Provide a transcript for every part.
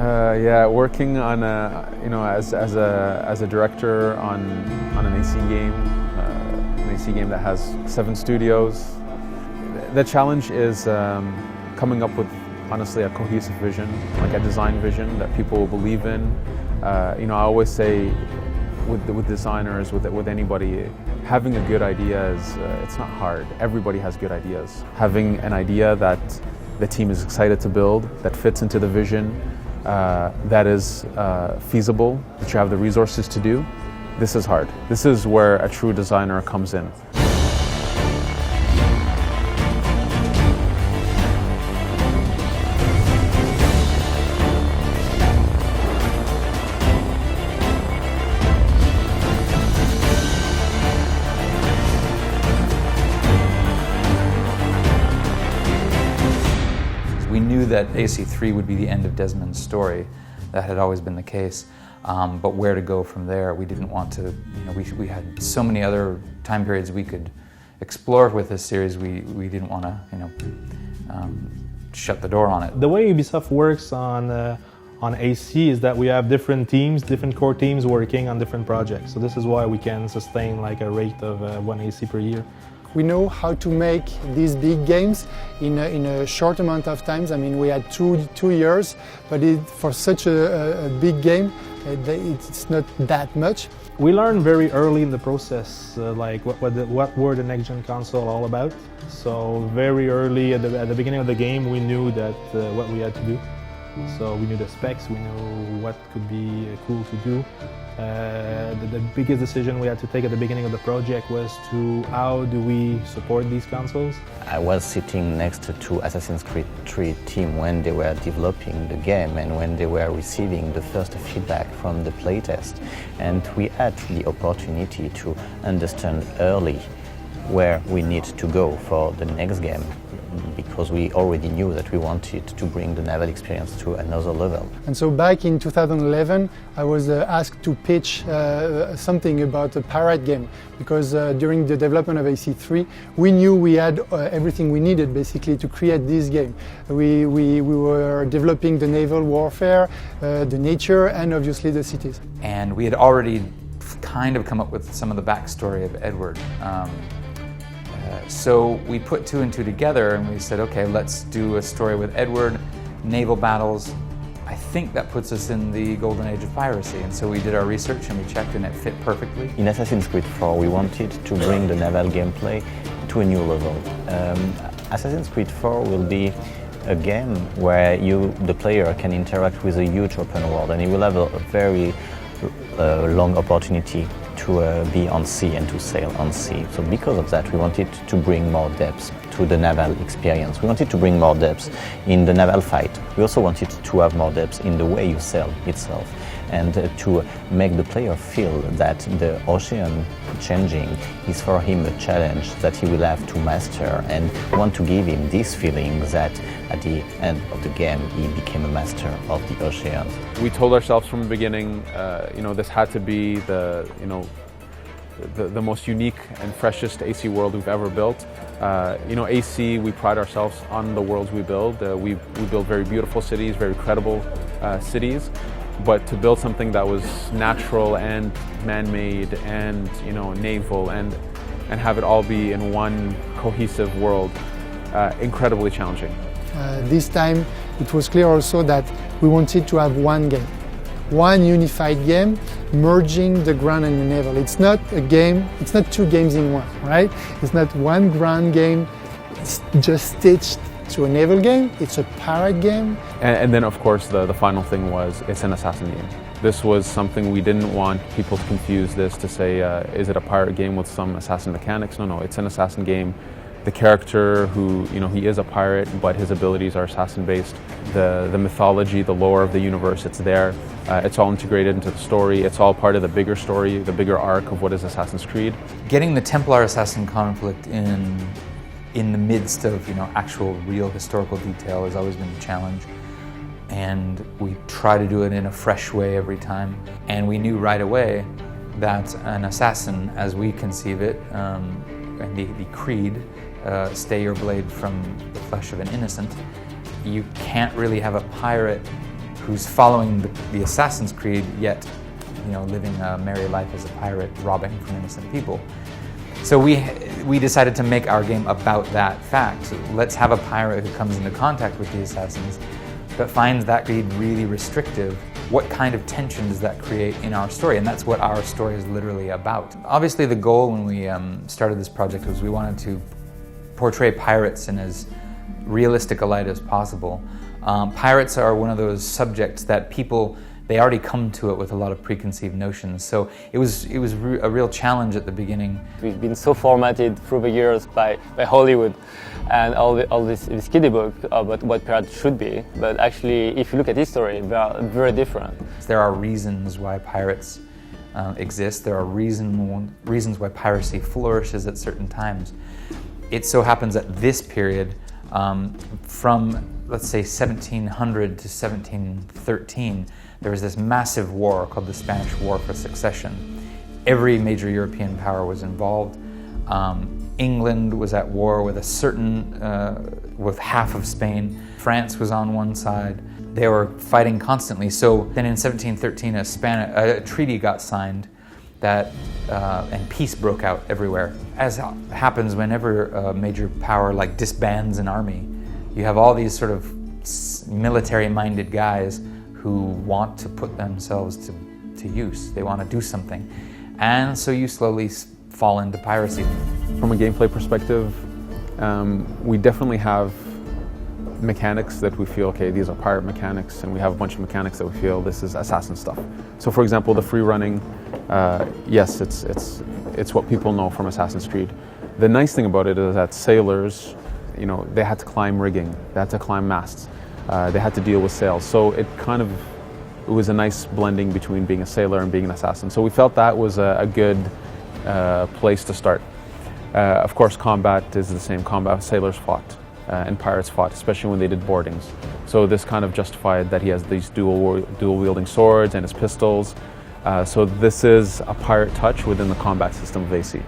Yeah, working on as a director on an AC game that has 7 studios. The challenge is coming up with honestly a cohesive vision, like a design vision that people will believe in. I always say with designers, with anybody, having a good idea is it's not hard. Everybody has good ideas. Having an idea that the team is excited to build, that fits into the vision, that is feasible, that you have the resources to do, this is hard. This is where a true designer comes in. We knew that AC3 would be the end of Desmond's story. That had always been the case. But where to go from there, we didn't want to, we had so many other time periods we could explore with this series, we didn't want to, shut the door on it. The way Ubisoft works on AC is that we have different teams, different core teams working on different projects. So this is why we can sustain like a rate of 1 AC per year. We know how to make these big games in a short amount of time. I mean, we had two years, but for such a big game, it's not that much. We learned very early in the process, like what were the next-gen console all about. So very early at the beginning of the game, we knew that what we had to do. So we knew the specs, we knew what could be cool to do. The biggest decision we had to take at the beginning of the project was to how do we support these consoles. I was sitting next to Assassin's Creed 3 team when they were developing the game and when they were receiving the first feedback from the playtest. And we had the opportunity to understand early where we need to go for the next game, because we already knew that we wanted to bring the naval experience to another level. And so back in 2011, I was asked to pitch something about a pirate game, because during the development of AC3, we knew we had everything we needed basically to create this game. We were developing the naval warfare, the nature, and obviously the cities. And we had already kind of come up with some of the backstory of Edward. So we put 2 and 2 together and we said, okay, let's do a story with Edward, naval battles. I think that puts us in the golden age of piracy. And so we did our research and we checked and it fit perfectly. In Assassin's Creed 4, we wanted to bring the naval gameplay to a new level. Assassin's Creed 4 will be a game where the player can interact with a huge open world, and you will have a very long opportunity to be on sea and to sail on sea. So because of that, we wanted to bring more depth to the naval experience. We wanted to bring more depth in the naval fight. We also wanted to have more depth in the way you sail itself, and to make the player feel that the ocean changing is for him a challenge that he will have to master, and want to give him this feeling that at the end of the game he became a master of the ocean. We told ourselves from the beginning, this had to be the most unique and freshest AC world we've ever built. AC, we pride ourselves on the worlds we build. We build very beautiful cities, very credible cities. But to build something that was natural and man-made and naval and have it all be in one cohesive world, incredibly challenging. This time it was clear also that we wanted to have one game, one unified game, merging the ground and the naval. It's not a game, it's not 2 games in one, right? It's not one ground game just stitched to a naval game, it's a pirate game. And then of course the final thing was, it's an assassin game. This was something we didn't want people to confuse this to say, is it a pirate game with some assassin mechanics? No, it's an assassin game. The character who, he is a pirate, but his abilities are assassin-based. The mythology, the lore of the universe, it's there. It's all integrated into the story. It's all part of the bigger story, the bigger arc of what is Assassin's Creed. Getting the Templar-Assassin conflict in the midst of actual real historical detail has always been a challenge. And we try to do it in a fresh way every time. And we knew right away that an assassin, as we conceive it, and the creed, stay your blade from the flesh of an innocent, you can't really have a pirate who's following the Assassin's Creed, yet living a merry life as a pirate, robbing from innocent people. So we decided to make our game about that fact. Let's have a pirate who comes into contact with the assassins, but finds that greed really restrictive. What kind of tension does that create in our story? And that's what our story is literally about. Obviously, the goal when we started this project was we wanted to portray pirates in as realistic a light as possible. Pirates are one of those subjects that people, they already come to it with a lot of preconceived notions. So it was a real challenge at the beginning. We've been so formatted through the years by Hollywood and all this kiddie book about what pirates should be. But actually, if you look at history, they are very different. There are reasons why pirates exist. There are reasons why piracy flourishes at certain times. It so happens that this period, from let's say 1700 to 1713, there was this massive war called the Spanish War for Succession. Every major European power was involved. England was at war with with half of Spain. France was on one side. They were fighting constantly. So then in 1713, a treaty got signed and peace broke out everywhere. As happens whenever a major power disbands an army, you have all these sort of military-minded guys who want to put themselves to use. They want to do something. And so you slowly fall into piracy. From a gameplay perspective, we definitely have mechanics that we feel, okay, these are pirate mechanics, and we have a bunch of mechanics that we feel this is assassin stuff. So for example, the free running, yes, it's what people know from Assassin's Creed. The nice thing about it is that sailors, they had to climb rigging, they had to climb masts, they had to deal with sails. So it was a nice blending between being a sailor and being an assassin. So we felt that was a good place to start. Of course, combat is the same. Combat, sailors fought and pirates fought, especially when they did boardings. So this kind of justified that he has these dual wielding swords and his pistols. So this is a pirate touch within the combat system of AC.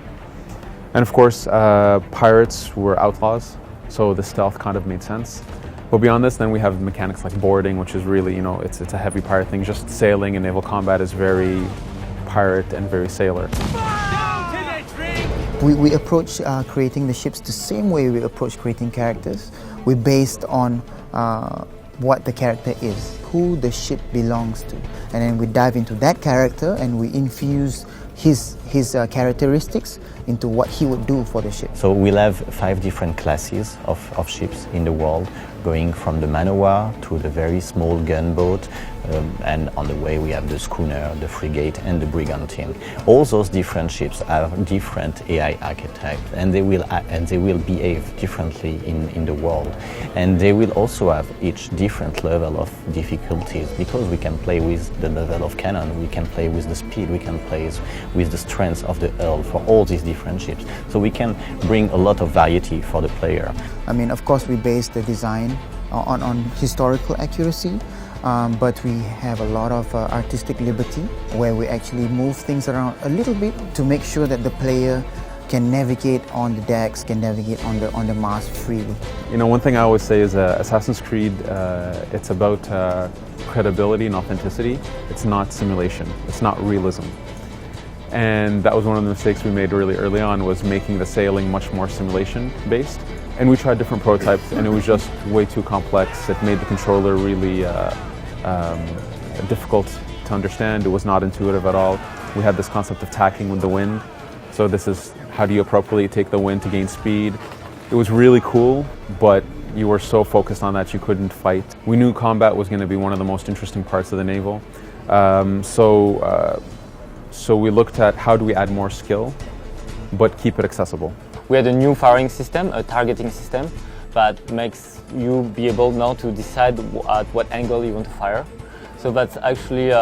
And of course, pirates were outlaws, so the stealth kind of made sense. But beyond this, then we have mechanics like boarding, which is really, it's a heavy pirate thing. Just sailing and naval combat is very pirate and very sailor. We approach creating the ships the same way we approach creating characters. We're based on what the character is, who the ship belongs to. And then we dive into that character and we infuse his characteristics into what he would do for the ship. So we'll have 5 different classes of ships in the world, going from the manowar to the very small gunboat, and on the way we have the schooner, the frigate and the brigantine. All those different ships have different AI archetypes, and they will behave differently in the world. And they will also have each different level of difficulties, because we can play with the level of cannon, we can play with the speed, we can play with the strength of the hull for all these different ships. So we can bring a lot of variety for the player. I mean, of course, we base the design on historical accuracy, but we have a lot of artistic liberty where we actually move things around a little bit to make sure that the player can navigate on the decks, can navigate on the mast freely. One thing I always say is Assassin's Creed, it's about credibility and authenticity. It's not simulation, it's not realism. And that was one of the mistakes we made really early on, was making the sailing much more simulation based. And we tried different prototypes and it was just way too complex. It made the controller really difficult to understand. It was not intuitive at all. We had this concept of tacking with the wind. So this is how do you appropriately take the wind to gain speed. It was really cool, but you were so focused on that you couldn't fight. We knew combat was going to be one of the most interesting parts of the naval. So we looked at how do we add more skill, but keep it accessible. We had a new firing system, a targeting system, that makes you be able now to decide at what angle you want to fire. So that's actually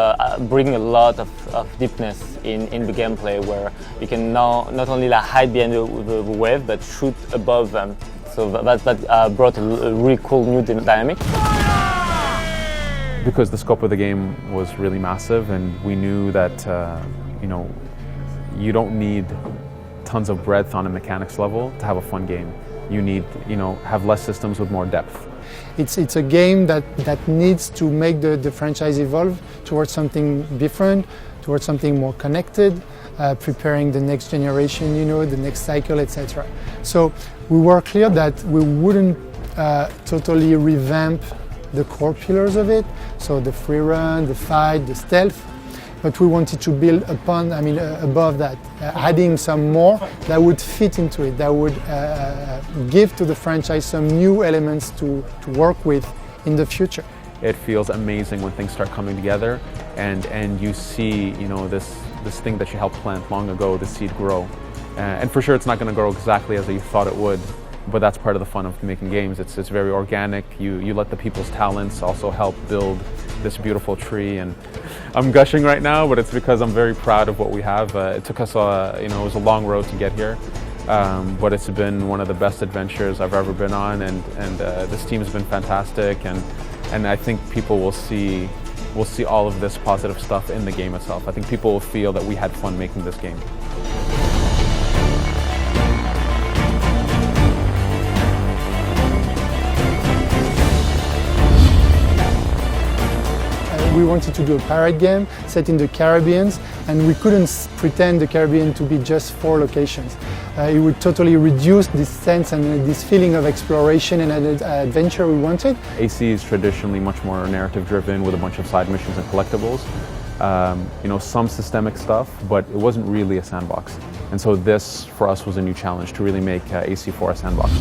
bringing a lot of deepness in the gameplay, where you can now not only hide behind the wave, but shoot above them. So that brought a really cool new dynamic. Because the scope of the game was really massive, and we knew that you don't need tons of breadth on a mechanics level to have a fun game. You need, have less systems with more depth. It's a game that needs to make the franchise evolve towards something different, towards something more connected, preparing the next generation, the next cycle, etc. So we were clear that we wouldn't totally revamp the core pillars of it, so the free run, the fight, the stealth, but we wanted to build upon, above that, adding some more that would fit into it, that would give to the franchise some new elements to work with in the future. It feels amazing when things start coming together and you see, this thing that you helped plant long ago, the seed grow. And for sure it's not going to grow exactly as you thought it would, but that's part of the fun of making games. It's very organic. You let the people's talents also help build this beautiful tree. And I'm gushing right now, but it's because I'm very proud of what we have. It took us, it was a long road to get here, but it's been one of the best adventures I've ever been on, and this team has been fantastic, and I think people will see all of this positive stuff in the game itself. I think people will feel that we had fun making this game. We wanted to do a pirate game set in the Caribbean, and we couldn't pretend the Caribbean to be just 4 locations. It would totally reduce this sense and this feeling of exploration and adventure we wanted. AC is traditionally much more narrative driven with a bunch of side missions and collectibles. Some systemic stuff, but it wasn't really a sandbox. And so this, for us, was a new challenge to really make AC4 a sandbox.